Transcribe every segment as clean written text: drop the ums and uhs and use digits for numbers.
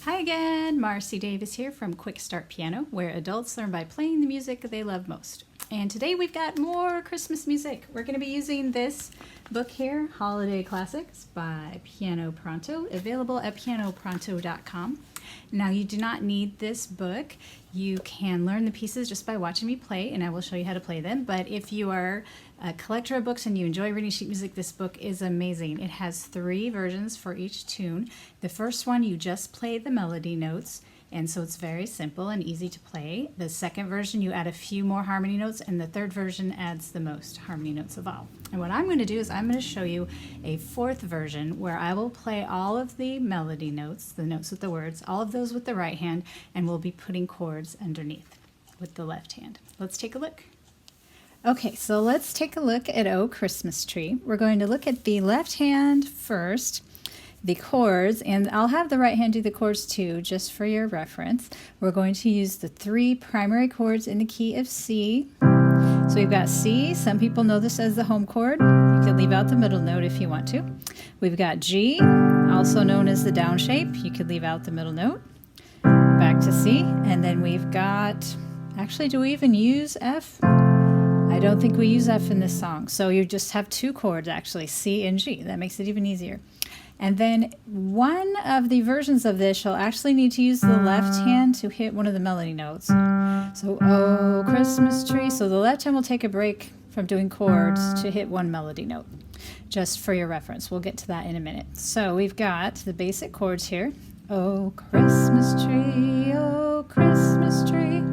Hi again, Marcy Davis here from Quick Start Piano, where adults learn by playing the music they love most. And today we've got more Christmas music. We're going to be using this book here, Holiday Classics by Piano Pronto, available at pianopronto.com. Now you do not need this book. You can learn the pieces just by watching me play, and I will show you how to play them. But if you are a collector of books and you enjoy reading sheet music, this book is amazing. It has 3 versions for each tune. The first one, you just play the melody notes, and so it's very simple and easy to play. The second version, you add a few more harmony notes, and the third version adds the most harmony notes of all. And what I'm going to do is I'm going to show you a 4th version where I will play all of the melody notes, the notes with the words, all of those with the right hand, and we'll be putting chords underneath with the left hand. Let's take a look. Okay, so let's take a look at "Oh Christmas Tree." We're going to look at the left hand first, the chords, and I'll have the right hand do the chords too, just for your reference. We're going to use the 3 primary chords in the key of C. So we've got C. Some people know this as the home chord. You can leave out the middle note if you want to. We've got G, also known as the down shape. You could leave out the middle note. Back to C, and then we've got, actually, do we even use F? I don't think we use F in this song. So you just have 2 chords, actually, C and G. That makes it even easier. And then one of the versions of this, you'll actually need to use the left hand to hit one of the melody notes. So, oh, Christmas tree. So the left hand will take a break from doing chords to hit one melody note, just for your reference. We'll get to that in a minute. So we've got the basic chords here. Oh, Christmas tree, oh, Christmas tree,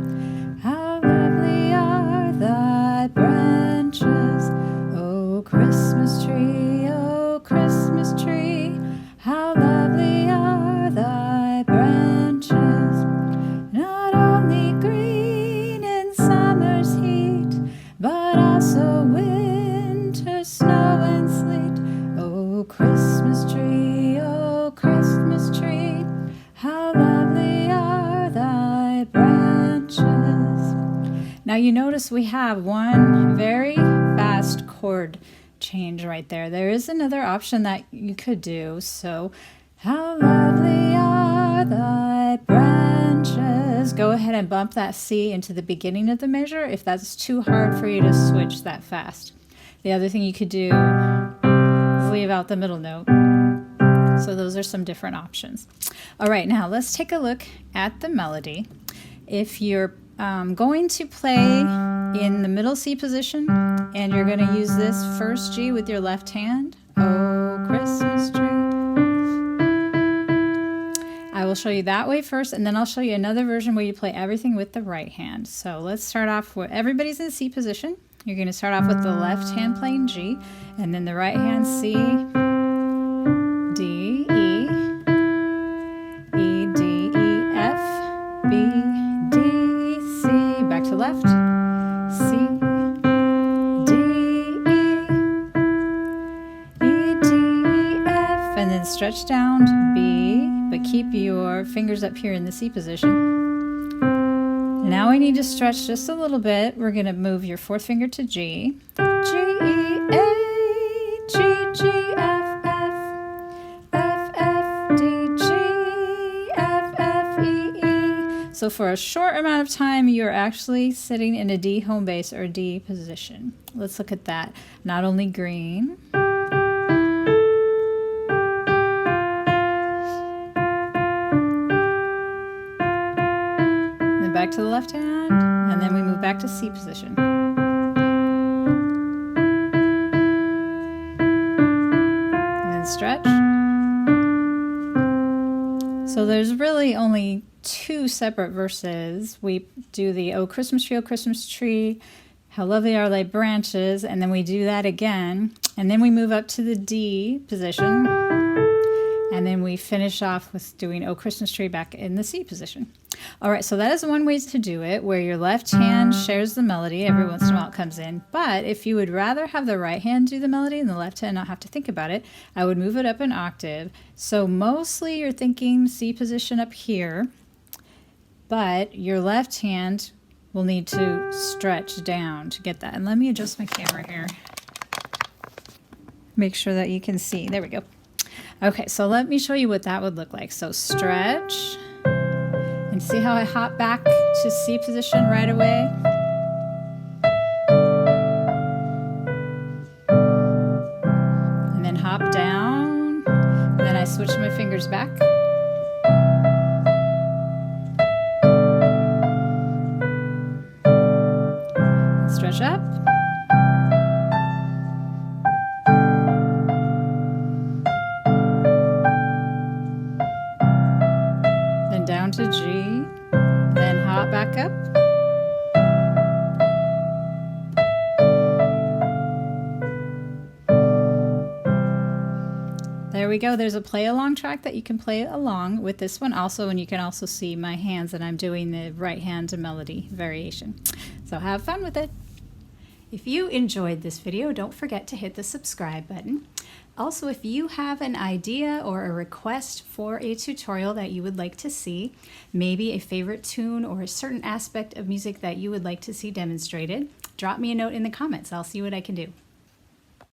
how lovely are thy branches. Oh, Christmas tree, oh, Christmas tree, how lovely are thy branches. Not only green in summer's heat, but also winter snow and sleet. Oh, Christmas tree, oh, Christmas tree, how lovely are thy branches. Now you notice we have one very fast chord change right there. There is another option that you could do. So, how lovely are thy branches. Go ahead and bump that C into the beginning of the measure if that's too hard for you to switch that fast. The other thing you could do is leave out the middle note. So those are some different options. All right, now let's take a look at the melody. If you're going to play in the middle C position, and you're going to use this first G with your left hand, oh, Christmas tree. I will show you that way first, and then I'll show you another version where you play everything with the right hand. So let's start off with, everybody's in C position. You're going to start off with the left hand playing G, and then the right hand C, D, E, E, D, E, F, B, D, C, back to left, C, D, E, E, D, E, F, and then stretch down to B, but keep your fingers up here in the C position. Now we need to stretch just a little bit. We're going to move your 4th finger to G, G, E, A, G, G, F, F, D, G, F, E, E. So for a short amount of time, you're actually sitting in a D home bass or D position. Let's look at that. Not only green. Then back to the left hand, and then we move back to C position. And then stretch. So there's really only 2 separate verses. We do the oh Christmas tree, how lovely are thy branches, and then we do that again, and then we move up to the D position, and then we finish off with doing oh Christmas tree back in the C position. All right, so that is one way to do it, where your left hand shares the melody. Every once in a while it comes in. But if you would rather have the right hand do the melody and the left hand not have to think about it, I would move it up an octave. So mostly you're thinking C position up here, but your left hand will need to stretch down to get that. And let me adjust my camera here. Make sure that you can see. There we go. Okay, so let me show you what that would look like. So stretch, and see how I hop back to C position right away? And then hop down, and then I switch my fingers back. Stretch up. Then down to G, then hop back up. There we go. There's a play along track that you can play along with this one also, and you can also see my hands and I'm doing the right hand melody variation. So have fun with it. If you enjoyed this video, don't forget to hit the subscribe button. Also, if you have an idea or a request for a tutorial that you would like to see, maybe a favorite tune or a certain aspect of music that you would like to see demonstrated, drop me a note in the comments. I'll see what I can do.